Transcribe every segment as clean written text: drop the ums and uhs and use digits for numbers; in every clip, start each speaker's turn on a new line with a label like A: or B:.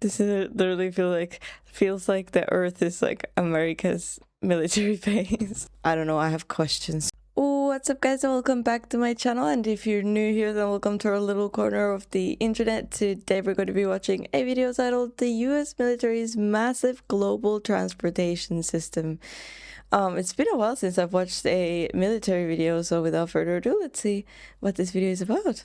A: This is literally feels like the Earth is like America's military base. I don't know, I have questions. What's up guys, and welcome back to my channel, and if you're new here then welcome to our little corner of the internet. Today we're going to be watching a video titled The US Military's Massive Global Transportation System. It's been a while since I've watched a military video, so without further ado, let's see what this video is about.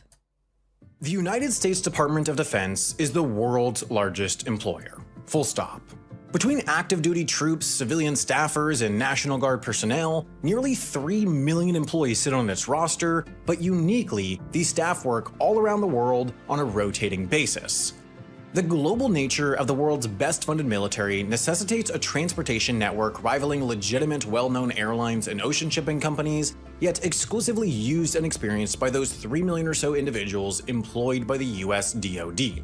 B: The United States Department of Defense is the world's largest employer. Full stop. Between active duty troops, civilian staffers, and National Guard personnel, nearly 3 million employees sit on its roster, but uniquely, these staff work all around the world on a rotating basis. The global nature of the world's best-funded military necessitates a transportation network rivaling legitimate well-known airlines and ocean shipping companies, yet exclusively used and experienced by those 3 million or so individuals employed by the US DoD.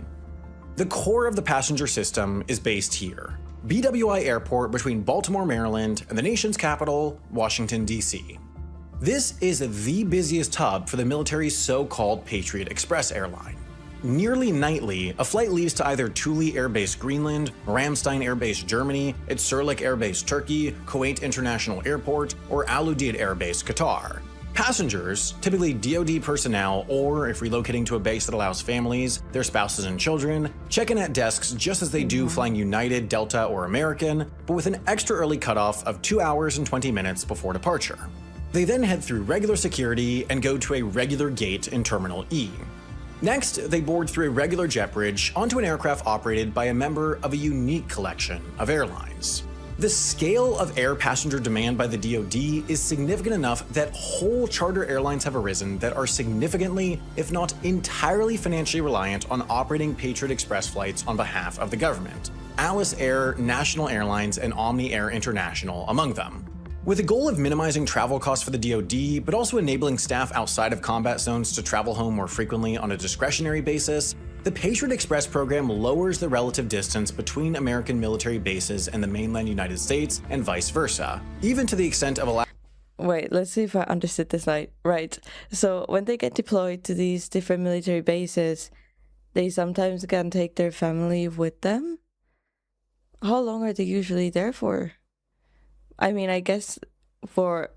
B: The core of the passenger system is based here, BWI Airport between Baltimore, Maryland, and the nation's capital, Washington, D.C. This is the busiest hub for the military's so-called Patriot Express airline. Nearly nightly, a flight leaves to either Thule Air Base Greenland, Ramstein Air Base Germany, Incirlik Air Base Turkey, Kuwait International Airport, or Al Udeid Air Base Qatar. Passengers, typically DoD personnel, or if relocating to a base that allows families, their spouses and children, check in at desks just as they do flying United, Delta, or American, but with an extra early cutoff of 2 hours and 20 minutes before departure. They then head through regular security and go to a regular gate in Terminal E. Next, they board through a regular jet bridge onto an aircraft operated by a member of a unique collection of airlines. The scale of air passenger demand by the DoD is significant enough that whole charter airlines have arisen that are significantly, if not entirely financially reliant on operating Patriot Express flights on behalf of the government. Alice Air, National Airlines, and Omni Air International among them. With the goal of minimizing travel costs for the DoD, but also enabling staff outside of combat zones to travel home more frequently on a discretionary basis, the Patriot Express program lowers the relative distance between American military bases and the mainland United States and vice versa, even to the extent of allowing—
A: Wait, let's see if I understood this right. So when they get deployed to these different military bases, they sometimes can take their family with them? How long are they usually there for? I mean, I guess for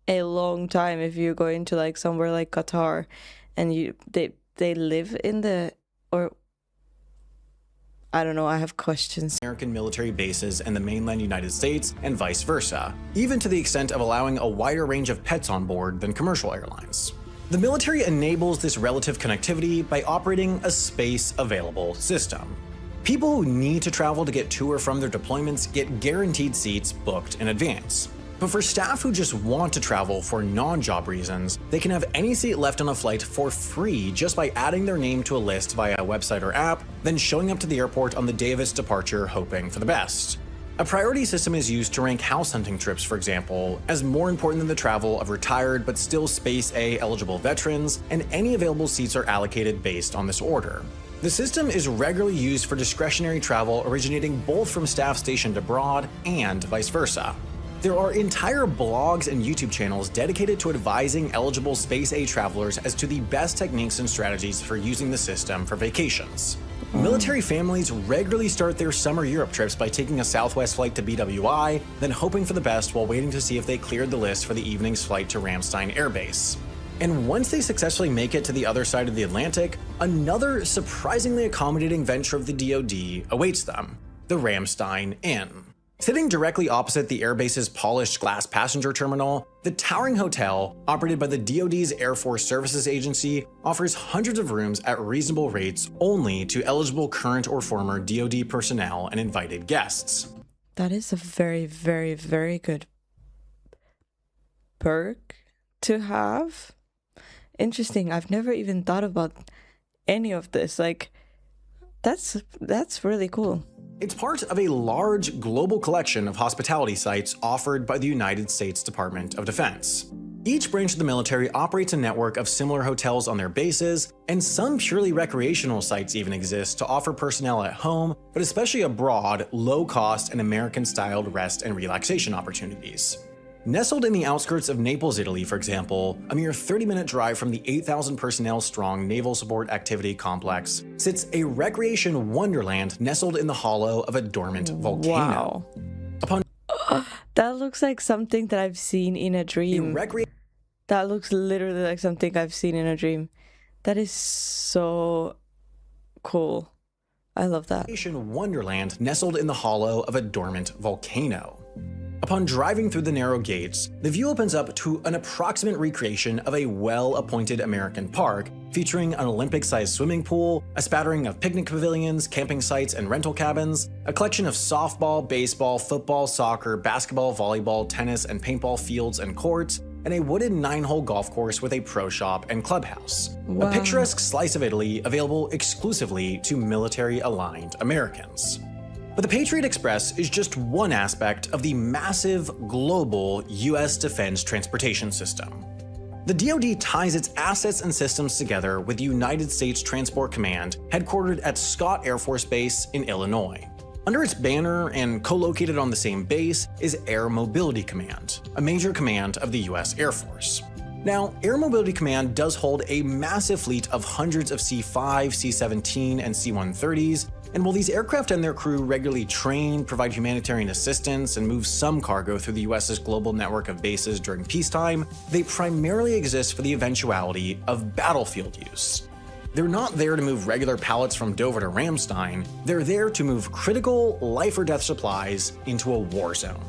A: a long time if you're going to like somewhere like Qatar and they live in the, or I don't know, I have questions.
B: American military bases and the mainland United States and vice versa, even to the extent of allowing a wider range of pets on board than commercial airlines. The military enables this relative connectivity by operating a space available system. People who need to travel to get to or from their deployments get guaranteed seats booked in advance. But for staff who just want to travel for non-job reasons, they can have any seat left on a flight for free just by adding their name to a list via a website or app, then showing up to the airport on the day of its departure hoping for the best. A priority system is used to rank house hunting trips, for example, as more important than the travel of retired but still Space A eligible veterans, and any available seats are allocated based on this order. The system is regularly used for discretionary travel originating both from staff stationed abroad and vice versa. There are entire blogs and YouTube channels dedicated to advising eligible Space A travelers as to the best techniques and strategies for using the system for vacations. Military families regularly start their summer Europe trips by taking a Southwest flight to BWI, then hoping for the best while waiting to see if they cleared the list for the evening's flight to Ramstein Air Base. And once they successfully make it to the other side of the Atlantic, another surprisingly accommodating venture of the DoD awaits them, the Ramstein Inn. Sitting directly opposite the airbase's polished glass passenger terminal, the towering hotel, operated by the DoD's Air Force Services Agency, offers hundreds of rooms at reasonable rates only to eligible current or former DoD personnel and invited guests.
A: That is a very, very, very good perk to have. Interesting. I've never even thought about any of this. Like, that's really cool.
B: It's part of a large global collection of hospitality sites offered by the United States Department of Defense. Each branch of the military operates a network of similar hotels on their bases, and some purely recreational sites even exist to offer personnel at home, but especially abroad, low-cost and American-styled rest and relaxation opportunities. Nestled in the outskirts of Naples, Italy, for example, a mere 30-minute drive from the 8,000 personnel strong Naval Support Activity Complex, sits a recreation wonderland nestled in the hollow of a dormant volcano.
A: Wow. That looks like something that I've seen in a dream. That looks literally like something I've seen in a dream. That is so cool. I love that.
B: Recreation wonderland nestled in the hollow of a dormant volcano. Upon driving through the narrow gates, the view opens up to an approximate recreation of a well-appointed American park, featuring an Olympic-sized swimming pool, a spattering of picnic pavilions, camping sites, and rental cabins, a collection of softball, baseball, football, soccer, basketball, volleyball, tennis, and paintball fields and courts, and a wooded 9-hole golf course with a pro shop and clubhouse.
A: Wow.
B: A picturesque slice of Italy available exclusively to military-aligned Americans. But the Patriot Express is just one aspect of the massive, global U.S. defense transportation system. The DoD ties its assets and systems together with the United States Transport Command, headquartered at Scott Air Force Base in Illinois. Under its banner and co-located on the same base is Air Mobility Command, a major command of the U.S. Air Force. Now, Air Mobility Command does hold a massive fleet of hundreds of C-5, C-17, and C-130s, and while these aircraft and their crew regularly train, provide humanitarian assistance, and move some cargo through the US's global network of bases during peacetime, they primarily exist for the eventuality of battlefield use. They're not there to move regular pallets from Dover to Ramstein, they're there to move critical life or death supplies into a war zone.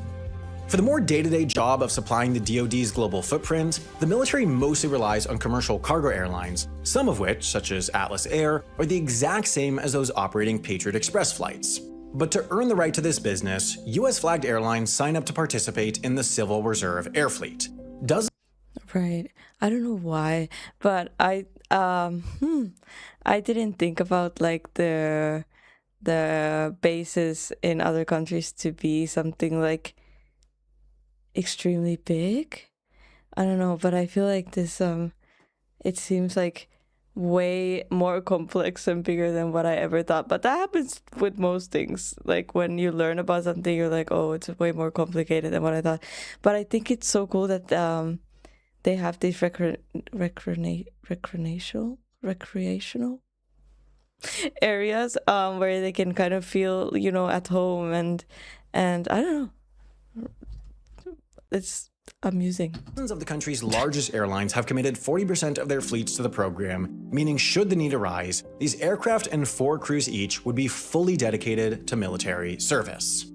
B: For the more day-to-day job of supplying the DoD's global footprint, the military mostly relies on commercial cargo airlines, some of which, such as Atlas Air, are the exact same as those operating Patriot Express flights. But to earn the right to this business, US-flagged airlines sign up to participate in the Civil Reserve Air Fleet.
A: Right. I don't know why, but I didn't think about like the bases in other countries to be something like extremely big. I don't know, but I feel like this it seems like way more complex and bigger than what I ever thought. But that happens with most things. Like when you learn about something, you're like, oh, it's way more complicated than what I thought. But I think it's so cool that they have these recreational areas where they can kind of feel, you know, at home and I don't know. It's amusing.
B: Dozens of the country's largest airlines have committed 40% of their fleets to the program, meaning should the need arise, these aircraft and 4 crews each would be fully dedicated to military service.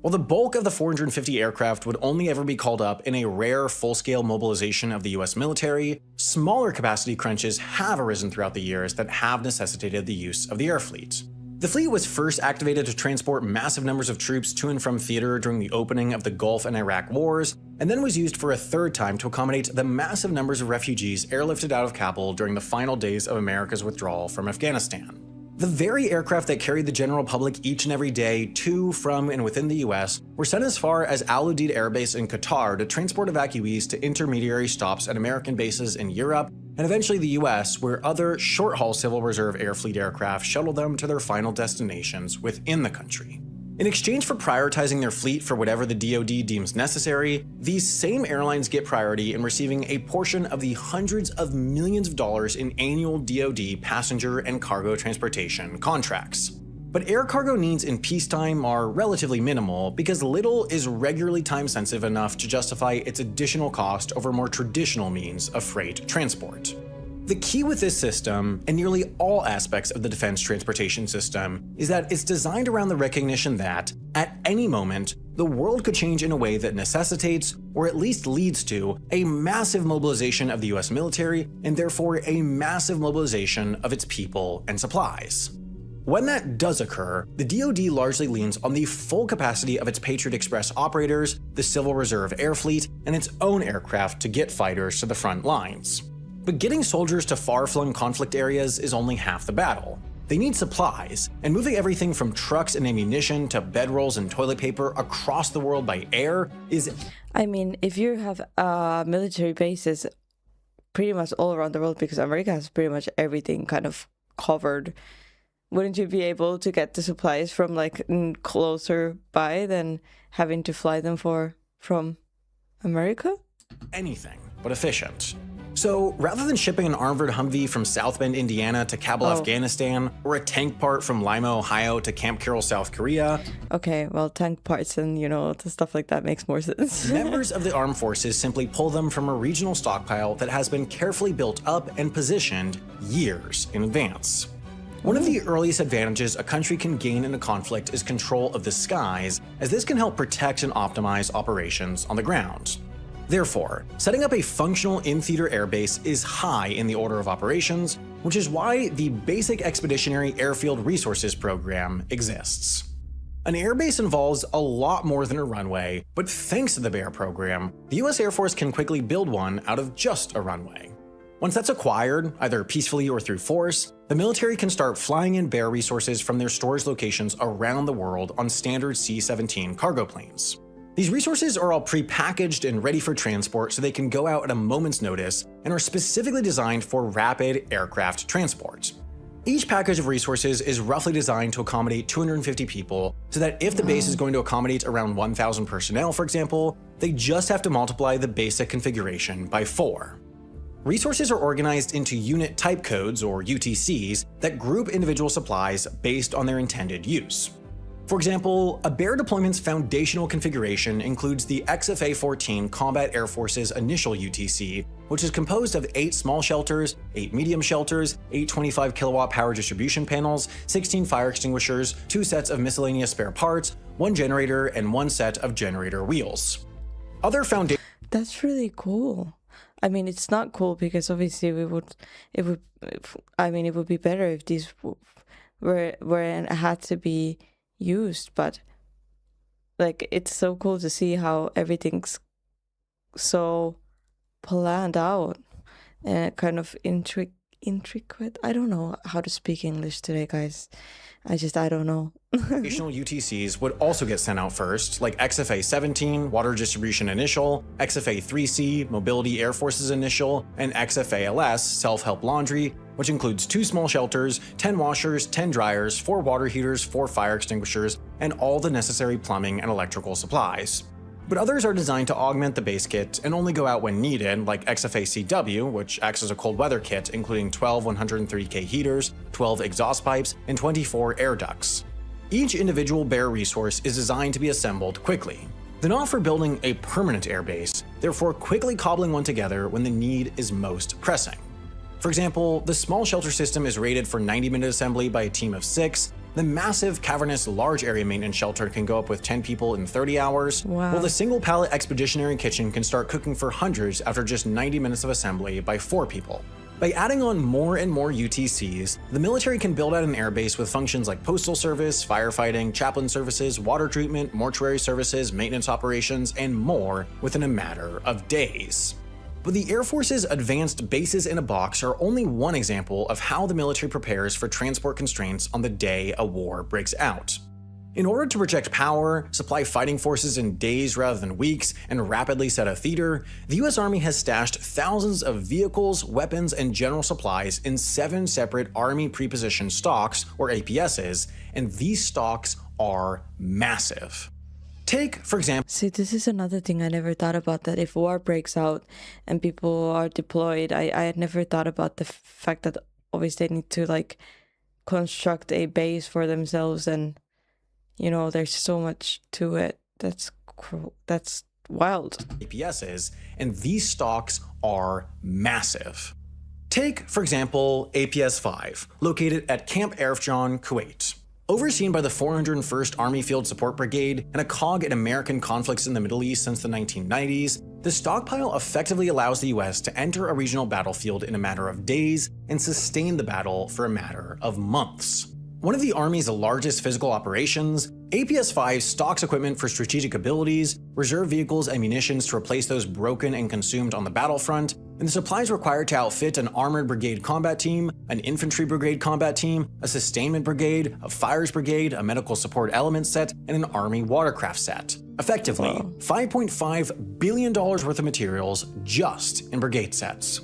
B: While the bulk of the 450 aircraft would only ever be called up in a rare full-scale mobilization of the US military, smaller capacity crunches have arisen throughout the years that have necessitated the use of the air fleet. The fleet was first activated to transport massive numbers of troops to and from theater during the opening of the Gulf and Iraq wars, and then was used for a third time to accommodate the massive numbers of refugees airlifted out of Kabul during the final days of America's withdrawal from Afghanistan. The very aircraft that carried the general public each and every day to, from, and within the US were sent as far as Al Udeid Air Base in Qatar to transport evacuees to intermediary stops at American bases in Europe, and eventually the US, where other short-haul Civil Reserve Air Fleet aircraft shuttled them to their final destinations within the country. In exchange for prioritizing their fleet for whatever the DoD deems necessary, these same airlines get priority in receiving a portion of the hundreds of millions of dollars in annual DoD passenger and cargo transportation contracts. But air cargo needs in peacetime are relatively minimal because little is regularly time-sensitive enough to justify its additional cost over more traditional means of freight transport. The key with this system, and nearly all aspects of the defense transportation system, is that it's designed around the recognition that, at any moment, the world could change in a way that necessitates, or at least leads to, a massive mobilization of the US military, and therefore a massive mobilization of its people and supplies. When that does occur, the DoD largely leans on the full capacity of its Patriot Express operators, the Civil Reserve Air Fleet, and its own aircraft to get fighters to the front lines. But getting soldiers to far-flung conflict areas is only half the battle. They need supplies, and moving everything from trucks and ammunition to bedrolls and toilet paper across the world by air is...
A: I mean, if you have military bases pretty much all around the world, because America has pretty much everything kind of covered, wouldn't you be able to get the supplies from like closer by than having to fly them from America?
B: Anything but efficient. So rather than shipping an armored Humvee from South Bend, Indiana to Kabul, Afghanistan, or a tank part from Lima, Ohio to Camp Carroll, South Korea.
A: Okay, well, tank parts and, the stuff like that makes more sense.
B: Members of the armed forces simply pull them from a regional stockpile that has been carefully built up and positioned years in advance. One of the earliest advantages a country can gain in a conflict is control of the skies, as this can help protect and optimize operations on the ground. Therefore, setting up a functional in-theater airbase is high in the order of operations, which is why the Basic Expeditionary Airfield Resources Program exists. An airbase involves a lot more than a runway, but thanks to the BEAR program, the US Air Force can quickly build one out of just a runway. Once that's acquired, either peacefully or through force, the military can start flying in BEAR resources from their storage locations around the world on standard C-17 cargo planes. These resources are all pre-packaged and ready for transport so they can go out at a moment's notice and are specifically designed for rapid aircraft transport. Each package of resources is roughly designed to accommodate 250 people, so that if the base is going to accommodate around 1,000 personnel, for example, they just have to multiply the basic configuration by 4. Resources are organized into unit type codes, or UTCs, that group individual supplies based on their intended use. For example, a BEAR deployment's foundational configuration includes the XFA-14 Combat Air Force's initial UTC, which is composed of 8 small shelters, 8 medium shelters, 8 25 kilowatt power distribution panels, 16 fire extinguishers, 2 sets of miscellaneous spare parts, 1 generator, and 1 set of generator wheels. Other foundation.
A: That's really cool. I mean, it's not cool because obviously it would be better if these had to be used, but like it's so cool to see how everything's so planned out and kind of intricate. I don't know how to speak English today, guys. I don't know.
B: Additional UTCs would also get sent out first, like XFA-17, Water Distribution Initial, XFA-3C, Mobility Air Forces Initial, and XFA-LS, Self-Help Laundry, which includes 2 small shelters, 10 washers, 10 dryers, 4 water heaters, 4 fire extinguishers, and all the necessary plumbing and electrical supplies. But others are designed to augment the base kit and only go out when needed, like XFA-CW, which acts as a cold weather kit, including 12 130K heaters, 12 exhaust pipes, and 24 air ducts. Each individual BEAR resource is designed to be assembled quickly. They're not for building a permanent airbase, therefore quickly cobbling one together when the need is most pressing. For example, the small shelter system is rated for 90-minute assembly by a team of 6. The massive, cavernous, large area maintenance shelter can go up with 10 people in 30 hours, while the single pallet expeditionary kitchen can start cooking for hundreds after just 90 minutes of assembly by 4 people. By adding on more and more UTCs, the military can build out an airbase with functions like postal service, firefighting, chaplain services, water treatment, mortuary services, maintenance operations, and more within a matter of days. But the Air Force's advanced bases in a box are only one example of how the military prepares for transport constraints on the day a war breaks out. In order to project power, supply fighting forces in days rather than weeks, and rapidly set a theater, the US Army has stashed thousands of vehicles, weapons, and general supplies in 7 separate Army prepositioned stocks, or APSs, and these stocks are massive. Take, for example...
A: See, this is another thing I never thought about, that if war breaks out and people are deployed, I had never thought about the fact that obviously they need to, like, construct a base for themselves, and, there's so much to it. That's wild.
B: APSs, and these stocks are massive. Take, for example, APS-5, located at Camp Arifjan, Kuwait. Overseen by the 401st Army Field Support Brigade and a cog in American conflicts in the Middle East since the 1990s, the stockpile effectively allows the US to enter a regional battlefield in a matter of days and sustain the battle for a matter of months. One of the Army's largest physical operations, APS-5 stocks equipment for strategic abilities, reserve vehicles and munitions to replace those broken and consumed on the battlefront, and the supplies required to outfit an armored brigade combat team, an infantry brigade combat team, a sustainment brigade, a fires brigade, a medical support element set, and an Army watercraft set. Effectively, $5.5 billion worth of materials just in brigade sets.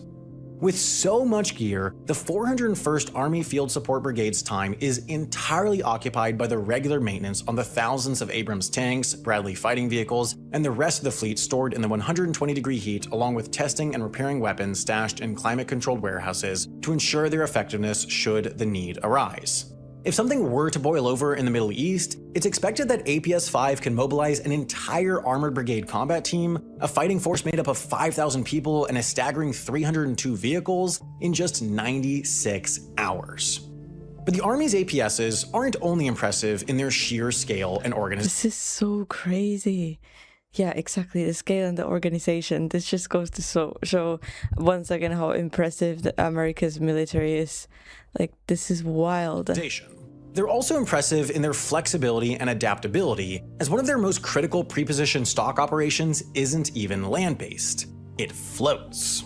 B: With so much gear, the 401st Army Field Support Brigade's time is entirely occupied by the regular maintenance on the thousands of Abrams tanks, Bradley fighting vehicles, and the rest of the fleet stored in the 120-degree heat, along with testing and repairing weapons stashed in climate-controlled warehouses to ensure their effectiveness should the need arise. If something were to boil over in the Middle East, it's expected that APS-5 can mobilize an entire armored brigade combat team, a fighting force made up of 5,000 people and a staggering 302 vehicles in just 96 hours. But the Army's APSs aren't only impressive in their sheer scale and organization.
A: This is so crazy. Yeah, exactly. The scale and the organization. This just goes to show once again how impressive America's military is. Like, this is wild.
B: They're also impressive in their flexibility and adaptability, as one of their most critical prepositioned stock operations isn't even land-based. It floats.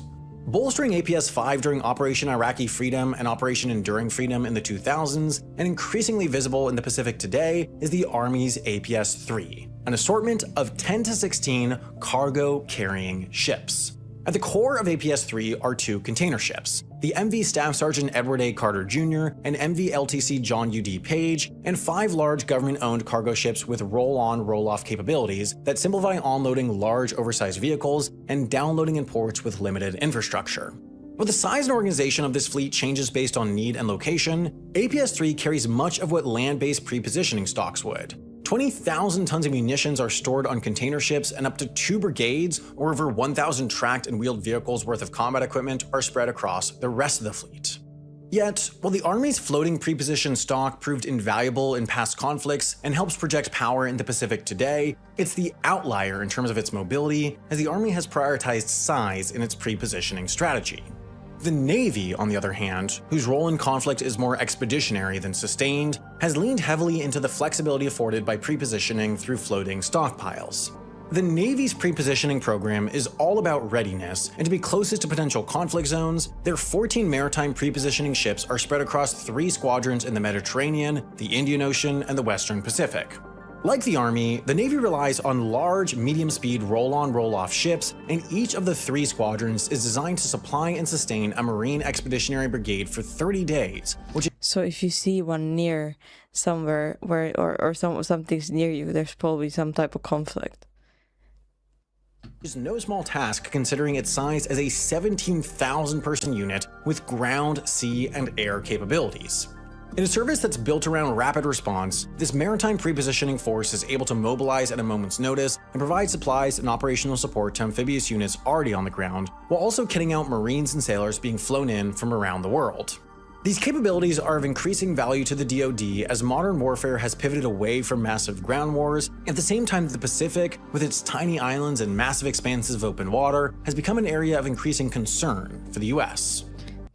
B: Bolstering APS-5 during Operation Iraqi Freedom and Operation Enduring Freedom in the 2000s, and increasingly visible in the Pacific today, is the Army's APS-3, an assortment of 10 to 16 cargo-carrying ships. At the core of APS-3 are two container ships, the MV Staff Sergeant Edward A. Carter Jr. and MV LTC John U.D. Page, and 5 large government-owned cargo ships with roll-on, roll-off capabilities that simplify onloading large, oversized vehicles and downloading in ports with limited infrastructure. While the size and organization of this fleet changes based on need and location, APS-3 carries much of what land-based prepositioning stocks would. 20,000 tons of munitions are stored on container ships, and up to 2 brigades, or over 1,000 tracked and wheeled vehicles worth of combat equipment, are spread across the rest of the fleet. Yet, while the Army's floating prepositioned stock proved invaluable in past conflicts and helps project power in the Pacific today, it's the outlier in terms of its mobility, as the Army has prioritized size in its prepositioning strategy. The Navy, on the other hand, whose role in conflict is more expeditionary than sustained, has leaned heavily into the flexibility afforded by prepositioning through floating stockpiles. The Navy's prepositioning program is all about readiness, and to be closest to potential conflict zones, their 14 maritime prepositioning ships are spread across 3 squadrons in the Mediterranean, the Indian Ocean, and the Western Pacific. Like the Army, the Navy relies on large, medium-speed roll-on, roll-off ships, and each of the 3 squadrons is designed to supply and sustain a Marine Expeditionary Brigade for 30 days, which
A: So if you see one near somewhere or something's near you, there's probably some type of conflict.
B: is no small task considering its size as a 17,000-person unit with ground, sea, and air capabilities. In a service that's built around rapid response, this maritime prepositioning force is able to mobilize at a moment's notice and provide supplies and operational support to amphibious units already on the ground, while also kitting out Marines and sailors being flown in from around the world. These capabilities are of increasing value to the DoD as modern warfare has pivoted away from massive ground wars. At the same time, the Pacific, with its tiny islands and massive expanses of open water, has become an area of increasing concern for the US.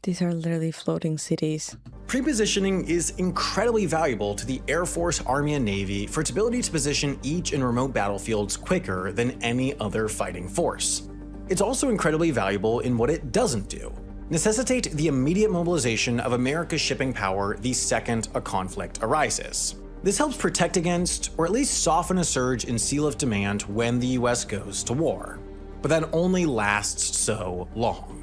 A: These are literally floating cities.
B: Prepositioning is incredibly valuable to the Air Force, Army, and Navy for its ability to position each in remote battlefields quicker than any other fighting force. It's also incredibly valuable in what it doesn't do: necessitate the immediate mobilization of America's shipping power the second a conflict arises. This helps protect against, or at least soften a surge in Sealift demand when the US goes to war. But that only lasts so long.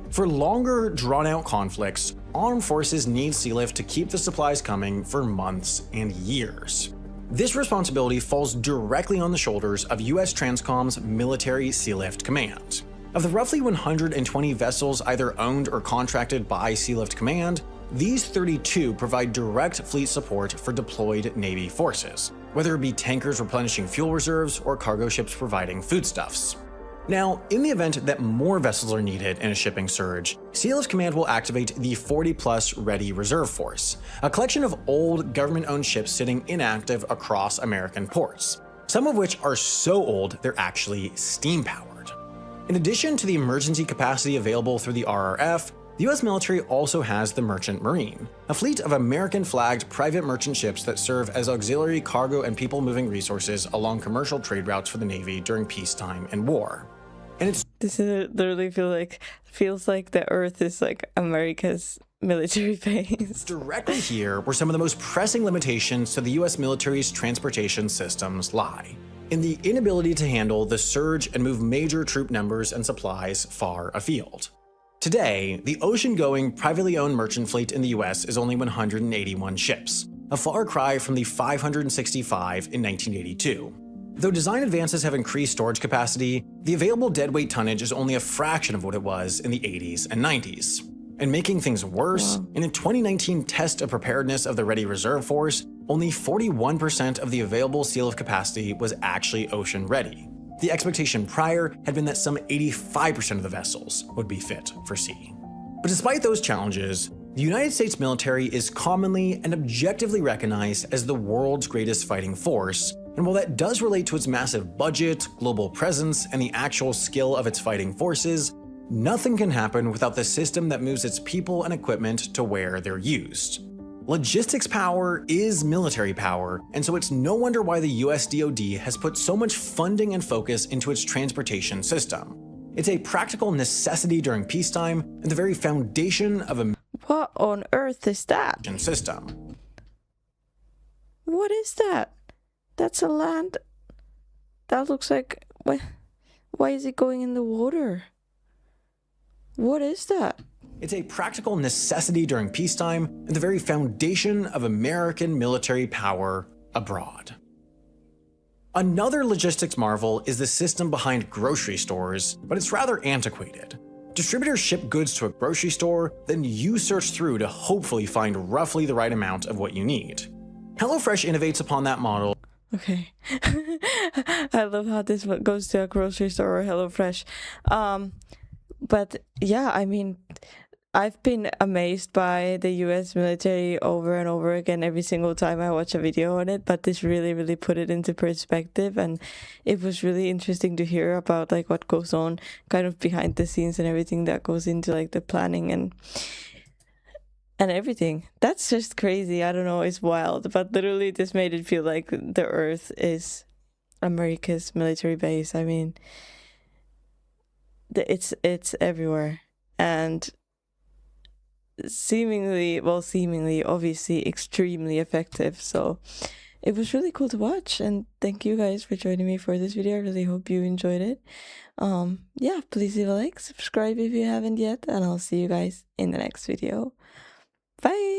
B: For longer, drawn-out conflicts, armed forces need Sealift to keep the supplies coming for months and years. This responsibility falls directly on the shoulders of US Transcom's Military Sealift Command. Of the roughly 120 vessels either owned or contracted by Sealift Command, these 32 provide direct fleet support for deployed Navy forces, whether it be tankers replenishing fuel reserves or cargo ships providing foodstuffs. Now, in the event that more vessels are needed in a shipping surge, Sealift Command will activate the 40-plus Ready Reserve Force, a collection of old government-owned ships sitting inactive across American ports, some of which are so old they're actually steam-powered. In addition to the emergency capacity available through the RRF, the US military also has the Merchant Marine, a fleet of American-flagged private merchant ships that serve as auxiliary cargo and people-moving resources along commercial trade routes for the Navy during peacetime and war. And it's
A: This is literally feels like the Earth is like America's military base.
B: directly here where some of the most pressing limitations to the US military's transportation systems lie, in the inability to handle the surge and move major troop numbers and supplies far afield. Today, the ocean-going, privately owned merchant fleet in the US is only 181 ships, a far cry from the 565 in 1982. Though design advances have increased storage capacity, the available deadweight tonnage is only a fraction of what it was in the 80s and 90s. And making things worse, in a 2019 test of preparedness of the Ready Reserve Force, only 41% of the available Sealift capacity was actually ocean-ready. The expectation prior had been that some 85% of the vessels would be fit for sea. But despite those challenges, the United States military is commonly and objectively recognized as the world's greatest fighting force, and while that does relate to its massive budget, global presence, and the actual skill of its fighting forces, nothing can happen without the system that moves its people and equipment to where they're used. Logistics power is military power, and so it's no wonder why the US DoD has put so much funding and focus into its transportation system. It's a practical necessity during peacetime and the very foundation of a
A: What on earth is that?
B: system.
A: What is that? That's a land. That looks like... Why is it going in the water? What is that?
B: It's a practical necessity during peacetime and the very foundation of American military power abroad. Another logistics marvel is the system behind grocery stores, but it's rather antiquated. Distributors ship goods to a grocery store, then you search through to hopefully find roughly the right amount of what you need. HelloFresh innovates upon that model.
A: Okay. I love how this goes to a grocery store or HelloFresh. But yeah, I mean, I've been amazed by the US military over and over again every single time I watch a video on it, but this really, really put it into perspective, and it was really interesting to hear about like what goes on kind of behind the scenes and everything that goes into like the planning and everything. That's just crazy. I don't know, it's wild, but literally this made it feel like the earth is America's military base. I mean, it's everywhere, and seemingly, obviously extremely effective. So it was really cool to watch, and thank you guys for joining me for this video. I really hope you enjoyed it. Yeah, please leave a like, subscribe if you haven't yet, and I'll see you guys in the next video. Bye.